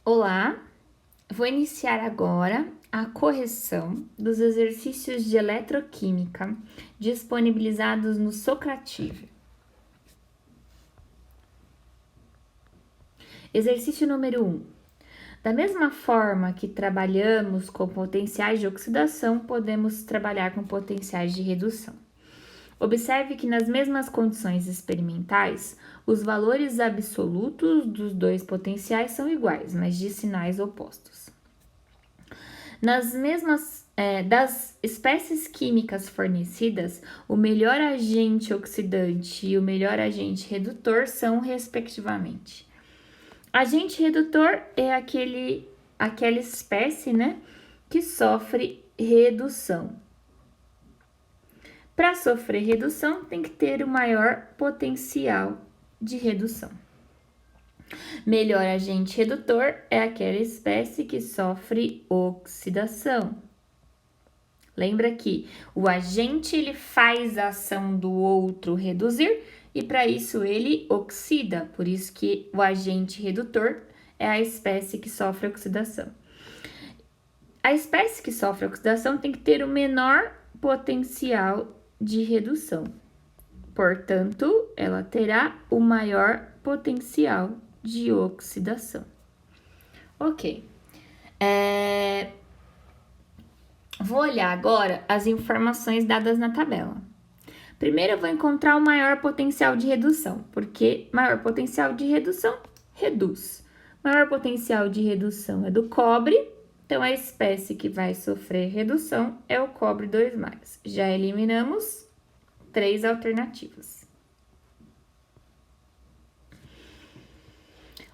Olá, vou iniciar agora a correção dos exercícios de eletroquímica disponibilizados no Socrative. Exercício número 1. Da mesma forma que trabalhamos com potenciais de oxidação, podemos trabalhar com potenciais de redução. Observe que nas mesmas condições experimentais, os valores absolutos dos dois potenciais são iguais, mas de sinais opostos. Nas mesmas das espécies químicas fornecidas, o melhor agente oxidante e o melhor agente redutor são, respectivamente. Agente redutor é aquela espécie, que sofre redução. Para sofrer redução, tem que ter o maior potencial de redução. Melhor agente redutor é aquela espécie que sofre oxidação. Lembra que o agente ele faz a ação do outro reduzir e para isso ele oxida, por isso que o agente redutor é a espécie que sofre oxidação. A espécie que sofre oxidação tem que ter o menor potencial de redução. Portanto, ela terá o maior potencial de oxidação. Ok. Vou olhar agora as informações dadas na tabela. Primeiro eu vou encontrar o maior potencial de redução, porque maior potencial de redução reduz. Maior potencial de redução é do cobre, então a espécie que vai sofrer redução é o cobre 2+. Já eliminamos 3 alternativas.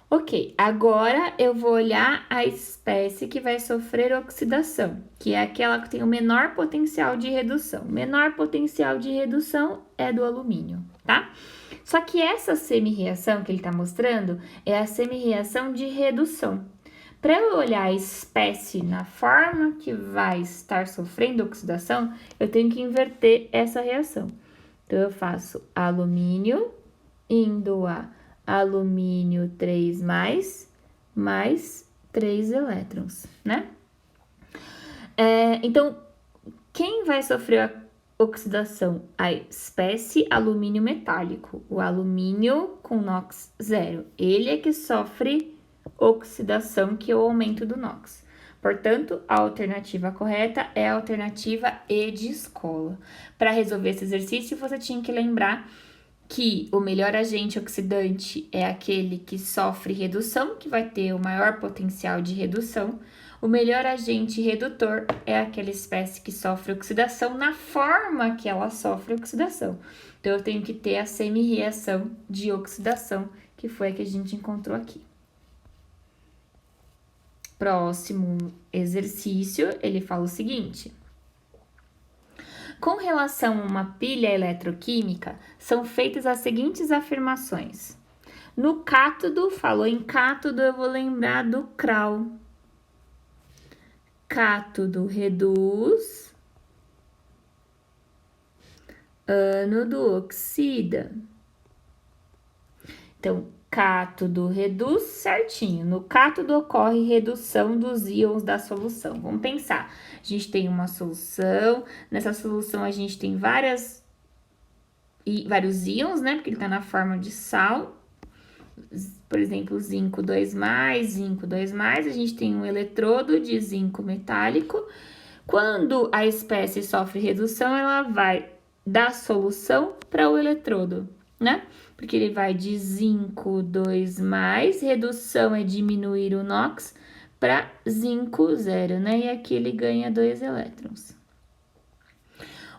Ok, agora eu vou olhar a espécie que vai sofrer oxidação, que é aquela que tem o menor potencial de redução. O menor potencial de redução é do alumínio, tá? Só que essa semi-reação que ele está mostrando é a semi-reação de redução. Para eu olhar a espécie na forma que vai estar sofrendo oxidação, eu tenho que inverter essa reação. Então, eu faço alumínio indo a alumínio 3+, mais 3 elétrons, Então, quem vai sofrer a oxidação? A espécie alumínio metálico, o alumínio com NOx 0. Ele é que sofre oxidação, que é o aumento do NOx. Portanto, a alternativa correta é a alternativa E de escola. Para resolver esse exercício, você tinha que lembrar que o melhor agente oxidante é aquele que sofre redução, que vai ter o maior potencial de redução. O melhor agente redutor é aquela espécie que sofre oxidação na forma que ela sofre oxidação. Então, eu tenho que ter a semi-reação de oxidação, que foi a que a gente encontrou aqui. Próximo exercício, ele fala o seguinte: com relação a uma pilha eletroquímica, são feitas as seguintes afirmações. No cátodo, falou em cátodo, eu vou lembrar do CRAU. Cátodo reduz, ânodo oxida. Então, cátodo reduz certinho. No cátodo ocorre redução dos íons da solução. Vamos pensar. A gente tem uma solução. Nessa solução a gente tem vários íons, Porque ele tá na forma de sal. Por exemplo, zinco 2+, zinco 2+. A gente tem um eletrodo de zinco metálico. Quando a espécie sofre redução, ela vai da solução para o eletrodo, Porque ele vai de zinco 2+, redução é diminuir o NOx, para zinco 0, E aqui ele ganha 2 elétrons.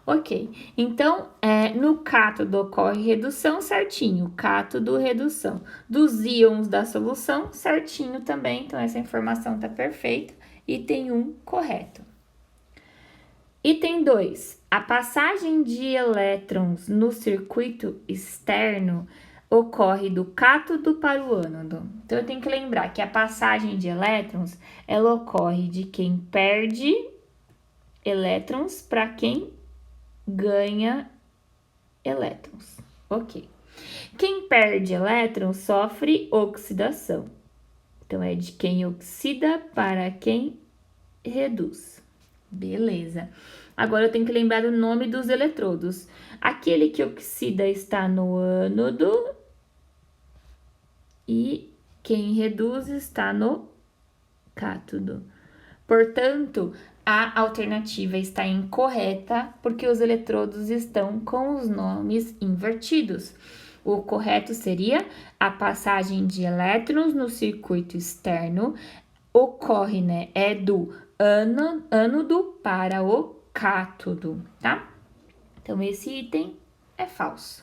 Ok, então, no cátodo ocorre redução certinho, cátodo redução. Dos íons da solução, certinho também, então essa informação tá perfeita. Item 1, correto. Item 2, a passagem de elétrons no circuito externo ocorre do cátodo para o ânodo. Então, eu tenho que lembrar que a passagem de elétrons, ela ocorre de quem perde elétrons para quem ganha elétrons. Ok. Quem perde elétrons sofre oxidação. Então, é de quem oxida para quem reduz. Beleza. Agora, eu tenho que lembrar o nome dos eletrodos. Aquele que oxida está no ânodo e quem reduz está no cátodo. Portanto, a alternativa está incorreta porque os eletrodos estão com os nomes invertidos. O correto seria a passagem de elétrons no circuito externo ocorre, né? É do ânodo para o cátodo, tá? Então, esse item é falso.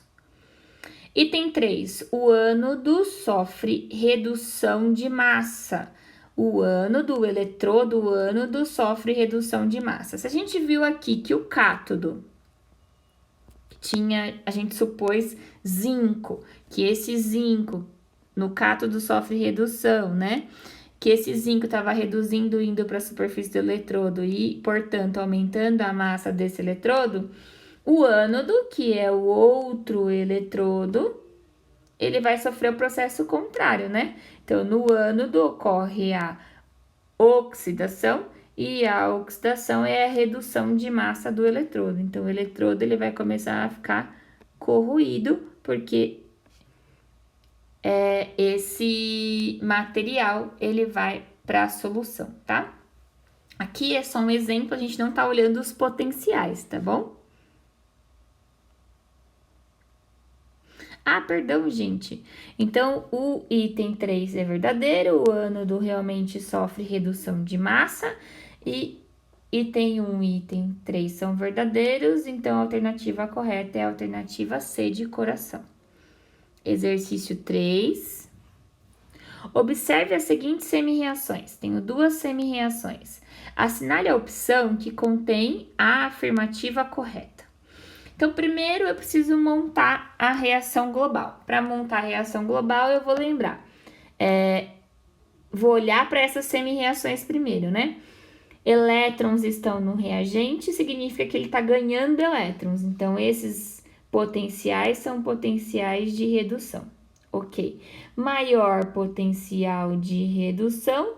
Item 3. O ânodo sofre redução de massa. O ânodo, o eletrodo, o ânodo sofre redução de massa. Se a gente viu aqui que o cátodo tinha, a gente supôs zinco, que esse zinco no cátodo sofre redução, né? Que esse zinco estava reduzindo, indo para a superfície do eletrodo e, portanto, aumentando a massa desse eletrodo, o ânodo, que é o outro eletrodo, ele vai sofrer o processo contrário, né? Então, no ânodo ocorre a oxidação e a oxidação é a redução de massa do eletrodo. Então, o eletrodo ele vai começar a ficar corroído, porque esse material ele vai para a solução, tá? Aqui é só um exemplo, a gente não tá olhando os potenciais, tá bom? Ah, perdão, gente. Então, o item 3 é verdadeiro, o ânodo realmente sofre redução de massa e item 1 e item 3 são verdadeiros, então a alternativa correta é a alternativa C de coração. Exercício 3. Observe as seguintes semi-reações. Tenho duas semi-reações. Assinale a opção que contém a afirmativa correta. Então, primeiro eu preciso montar a reação global. Para montar a reação global, eu vou lembrar. Vou olhar para essas semi-reações primeiro, né? Elétrons estão no reagente, significa que ele está ganhando elétrons. Então, esses potenciais são potenciais de redução. Ok. Maior potencial de redução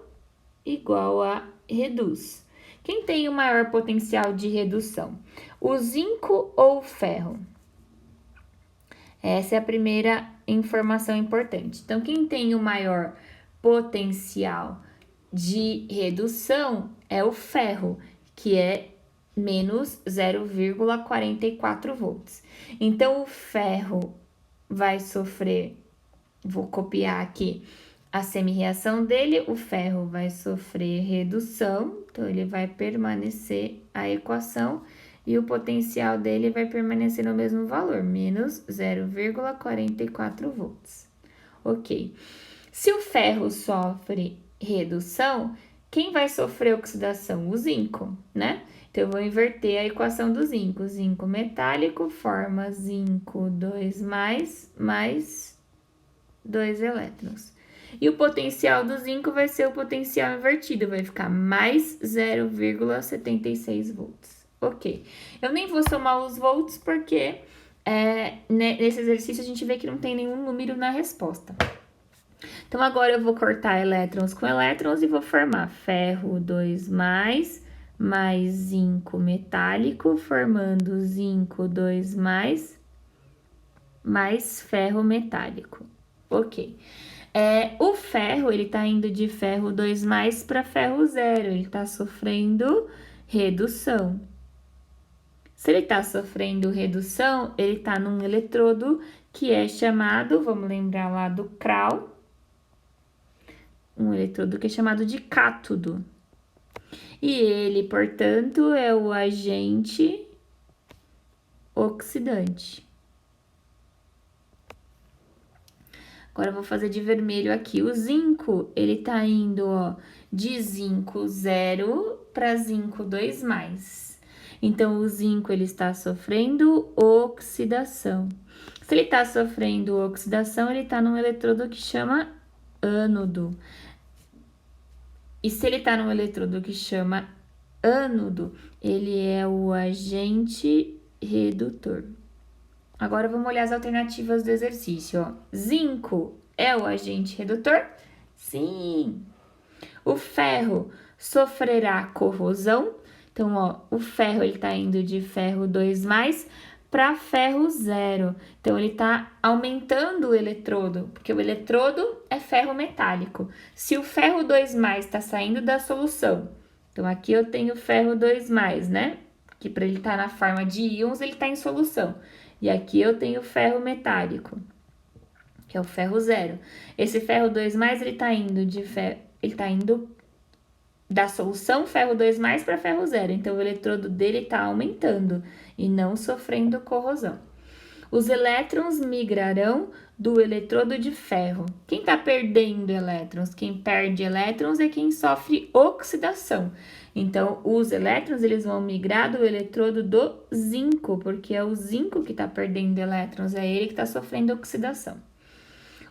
igual a reduz. Quem tem o maior potencial de redução? O zinco ou o ferro? Essa é a primeira informação importante. Então, quem tem o maior potencial de redução é o ferro, que é menos 0,44 volts. Então, o ferro vai sofrer, vou copiar aqui a semi-reação dele, o ferro vai sofrer redução, então ele vai permanecer a equação e o potencial dele vai permanecer no mesmo valor, menos 0,44 volts. Ok. Se o ferro sofre redução, quem vai sofrer oxidação? O zinco, né? Então, eu vou inverter a equação do zinco. Zinco metálico forma zinco 2+, mais 2 elétrons. E o potencial do zinco vai ser o potencial invertido, vai ficar mais 0,76 volts. Ok. Eu nem vou somar os volts porque nesse exercício a gente vê que não tem nenhum número na resposta. Então, agora eu vou cortar elétrons com elétrons e vou formar ferro 2+, mais zinco metálico, formando zinco 2+, mais ferro metálico. Ok. O ferro, ele tá indo de ferro 2+ para ferro 0, ele tá sofrendo redução. Se ele tá sofrendo redução, ele tá num eletrodo que é chamado, vamos lembrar lá do CRAL, um eletrodo que é chamado de cátodo. E ele, portanto, é o agente oxidante. Agora, eu vou fazer de vermelho aqui. O zinco, ele tá indo, ó, de zinco 0 para zinco 2+. Então, o zinco, ele está sofrendo oxidação. Se ele está sofrendo oxidação, ele está num eletrodo que chama ânodo. E se ele está num eletrodo que chama ânodo, ele é o agente redutor. Agora, vamos olhar as alternativas do exercício, ó. Zinco é o agente redutor Sim. O ferro sofrerá corrosão. Então, ó, o ferro ele tá indo de ferro 2+ para ferro 0. Então, ele tá aumentando o eletrodo, porque o eletrodo é ferro metálico. Se o ferro 2+ está saindo da solução, então aqui eu tenho ferro 2+, né? Que para ele estar na forma de íons, ele está em solução. E aqui eu tenho ferro metálico, que é o ferro 0. Esse ferro 2+, ele tá indo da solução ferro 2+ para ferro 0. Então, o eletrodo dele está aumentando e não sofrendo corrosão. Os elétrons migrarão do eletrodo de ferro. Quem está perdendo elétrons? Quem perde elétrons é quem sofre oxidação. Então, os elétrons eles vão migrar do eletrodo do zinco, porque é o zinco que está perdendo elétrons, é ele que está sofrendo oxidação.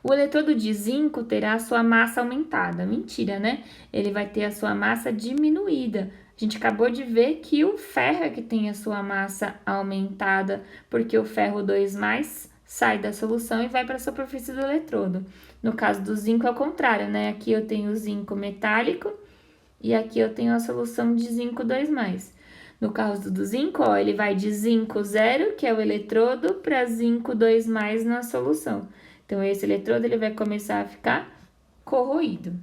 O eletrodo de zinco terá a sua massa aumentada. Mentira, né? Ele vai ter a sua massa diminuída. A gente acabou de ver que o ferro é que tem a sua massa aumentada, porque o ferro 2+ sai da solução e vai para a superfície do eletrodo. No caso do zinco é o contrário, né? Aqui eu tenho o zinco metálico e aqui eu tenho a solução de zinco 2+. No caso do zinco, ó, ele vai de zinco 0, que é o eletrodo, para zinco 2+ na solução. Então, esse eletrodo ele vai começar a ficar corroído.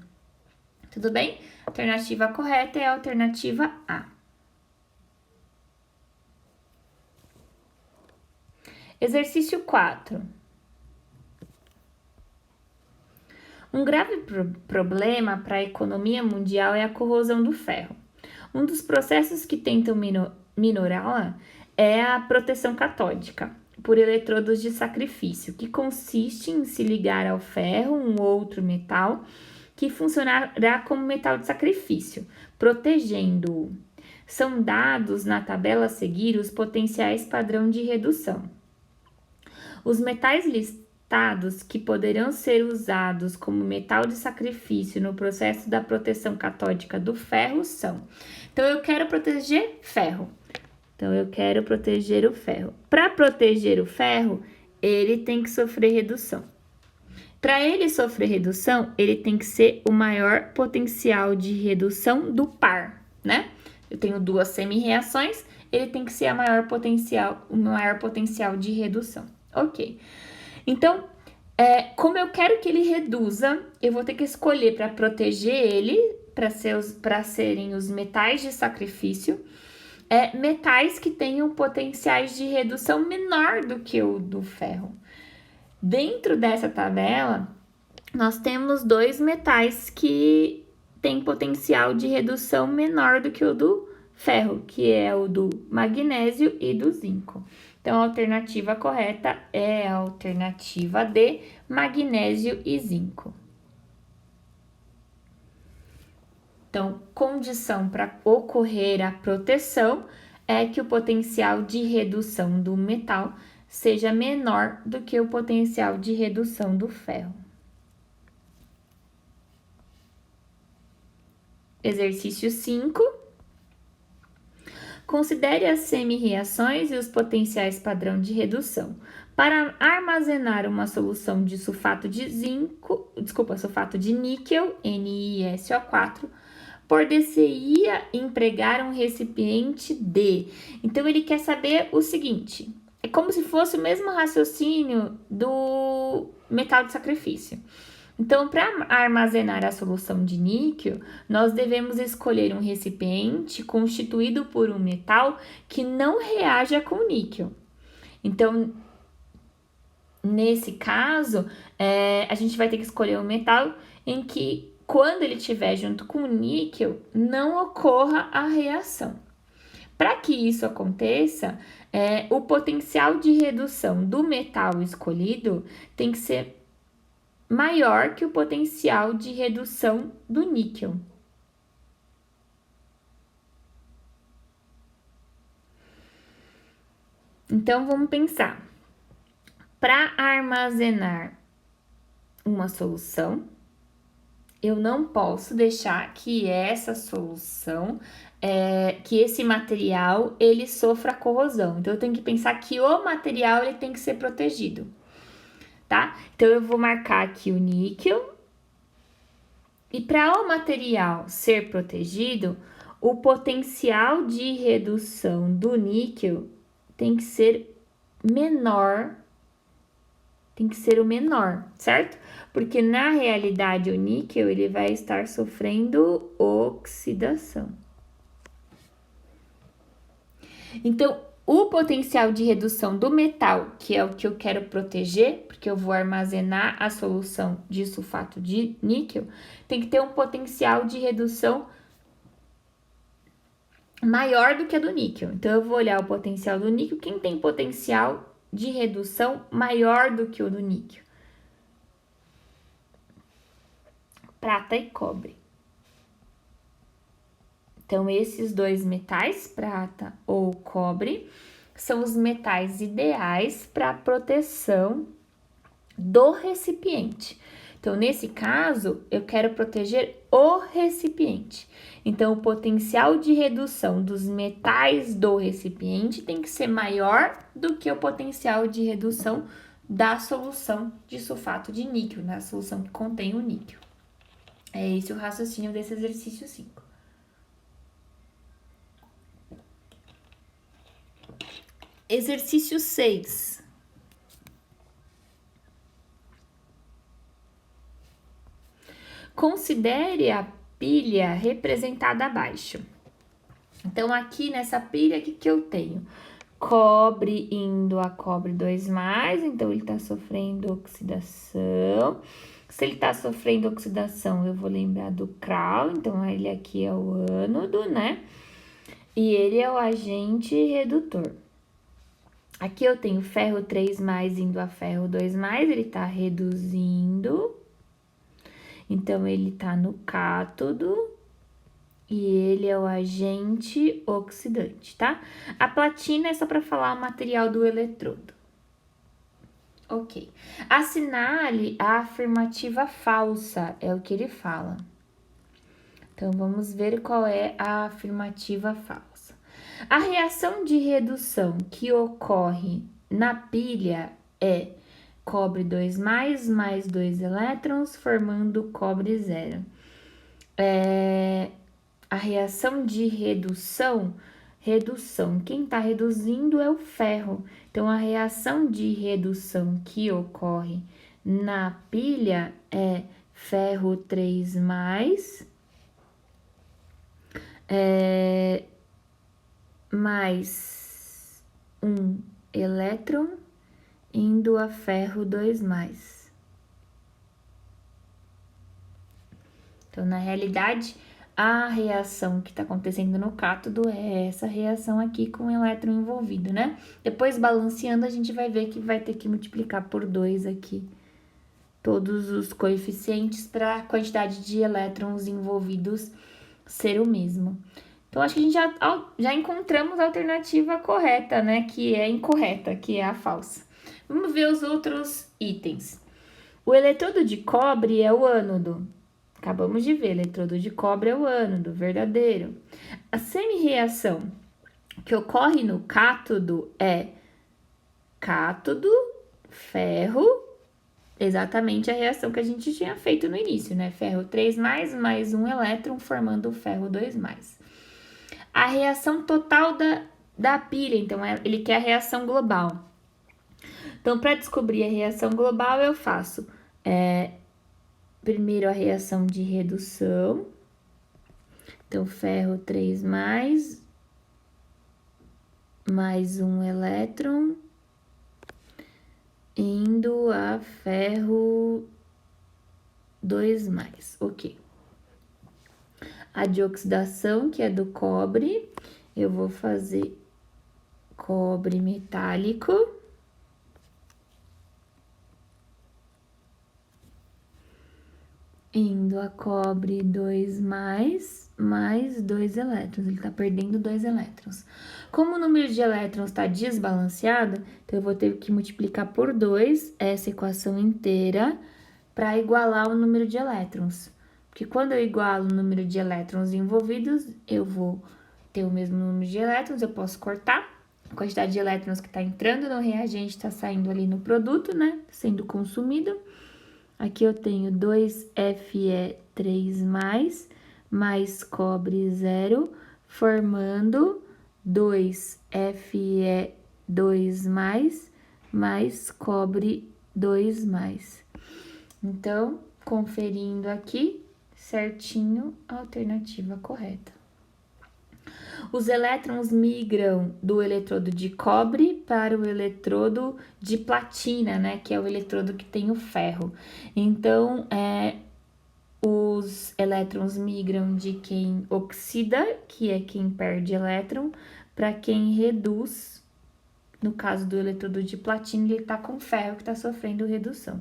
Tudo bem? A alternativa correta é a alternativa A. Exercício 4. Um grave problema para a economia mundial é a corrosão do ferro. Um dos processos que tentam minorá-la é a proteção catódica por eletrodos de sacrifício, que consiste em se ligar ao ferro um outro metal que funcionará como metal de sacrifício, protegendo-o. São dados na tabela a seguir os potenciais padrão de redução. Os metais listados que poderão ser usados como metal de sacrifício no processo da proteção catódica do ferro são... Então, eu quero proteger ferro. Então, eu quero proteger o ferro. Para proteger o ferro, ele tem que sofrer redução. Para ele sofrer redução, ele tem que ser o maior potencial de redução do par, né? Eu tenho duas semi-reações, ele tem que ser o maior potencial de redução. Ok. Então, como eu quero que ele reduza, eu vou ter que escolher para proteger ele, para serem os metais de sacrifício, metais que tenham potenciais de redução menor do que o do ferro. Dentro dessa tabela, nós temos dois metais que têm potencial de redução menor do que o do ferro, que é o do magnésio e do zinco. Então, a alternativa correta é a alternativa D, magnésio e zinco. Então, condição para ocorrer a proteção é que o potencial de redução do metal seja menor do que o potencial de redução do ferro. Exercício 5. Considere as semi-reações e os potenciais padrão de redução. Para armazenar uma solução de sulfato de níquel, NiSO4, por-se-ia empregar um recipiente D. Então, ele quer saber o seguinte, é como se fosse o mesmo raciocínio do metal de sacrifício. Então, para armazenar a solução de níquel, nós devemos escolher um recipiente constituído por um metal que não reaja com níquel. Então, nesse caso, a gente vai ter que escolher um metal em que, quando ele estiver junto com o níquel, não ocorra a reação. Para que isso aconteça, o potencial de redução do metal escolhido tem que ser maior que o potencial de redução do níquel. Então, vamos pensar. Para armazenar uma solução, eu não posso deixar que essa solução, que esse material, ele sofra corrosão. Então, eu tenho que pensar que o material ele tem que ser protegido, tá? Então, eu vou marcar aqui o níquel E para o material ser protegido, o potencial de redução do níquel tem que ser menor, tem que ser o menor, certo? Porque na realidade o níquel ele vai estar sofrendo oxidação. Então, o potencial de redução do metal, que é o que eu quero proteger, porque eu vou armazenar a solução de sulfato de níquel, tem que ter um potencial de redução maior do que a do níquel. Então, eu vou olhar o potencial do níquel. Quem tem potencial de redução maior do que o do níquel? Prata e cobre. Então, esses dois metais, prata ou cobre, são os metais ideais para a proteção do recipiente. Então, nesse caso, eu quero proteger o recipiente. Então, o potencial de redução dos metais do recipiente tem que ser maior do que o potencial de redução da solução de sulfato de níquel, na solução que contém o níquel. É esse o raciocínio desse exercício 5. Exercício 6. Considere a pilha representada abaixo. Então, aqui nessa pilha, o que eu tenho? Cobre indo a cobre 2+, então ele está sofrendo oxidação. Se ele está sofrendo oxidação, eu vou lembrar do CRAL, então ele aqui é o ânodo, né? E ele é o agente redutor. Aqui eu tenho ferro 3+ indo a ferro 2+, ele está reduzindo. Então, ele tá no cátodo e ele é o agente oxidante, tá? A platina é só para falar o material do eletrodo. Ok. Assinale a afirmativa falsa, é o que ele fala. Então, vamos ver qual é a afirmativa falsa. A reação de redução que ocorre na pilha é cobre 2+, mais 2 elétrons, formando cobre 0. A reação de redução, quem está reduzindo é o ferro. Então, a reação de redução que ocorre na pilha é ferro 3+, mais um elétron indo a ferro 2+. Então, na realidade, a reação que está acontecendo no cátodo é essa reação aqui com o elétron envolvido, né? Depois, balanceando, a gente vai ver que vai ter que multiplicar por 2 aqui todos os coeficientes para a quantidade de elétrons envolvidos ser o mesmo. Então, acho que a gente já encontramos a alternativa correta, né? Que é incorreta, que é a falsa. Vamos ver os outros itens. O eletrodo de cobre é o ânodo. Acabamos de ver, eletrodo de cobre é o ânodo, verdadeiro. A semi-reação que ocorre no cátodo é cátodo, ferro, exatamente a reação que a gente tinha feito no início, né? Ferro 3+, mais um elétron formando o ferro 2+. A reação total da pilha, então, ele quer a reação global. Então, para descobrir a reação global, eu faço primeiro a reação de redução. Então, ferro 3+, mais um elétron, indo a ferro 2+, ok. A de oxidação, que é do cobre, eu vou fazer cobre metálico. Indo a cobre 2+, mais 2 elétrons. Ele tá perdendo 2 elétrons. Como o número de elétrons está desbalanceado, então eu vou ter que multiplicar por 2 essa equação inteira para igualar o número de elétrons. Porque quando eu igualo o número de elétrons envolvidos, eu vou ter o mesmo número de elétrons, eu posso cortar. A quantidade de elétrons que está entrando no reagente está saindo ali no produto, né? Sendo consumido. Aqui eu tenho 2Fe3+, mais cobre 0, formando 2Fe2+, mais cobre 2+. Então, conferindo aqui, certinho, a alternativa correta. Os elétrons migram do eletrodo de cobre para o eletrodo de platina, né? Que é o eletrodo que tem o ferro. Então, os elétrons migram de quem oxida, que é quem perde elétron, para quem reduz. No caso do eletrodo de platina, ele está com ferro que está sofrendo redução.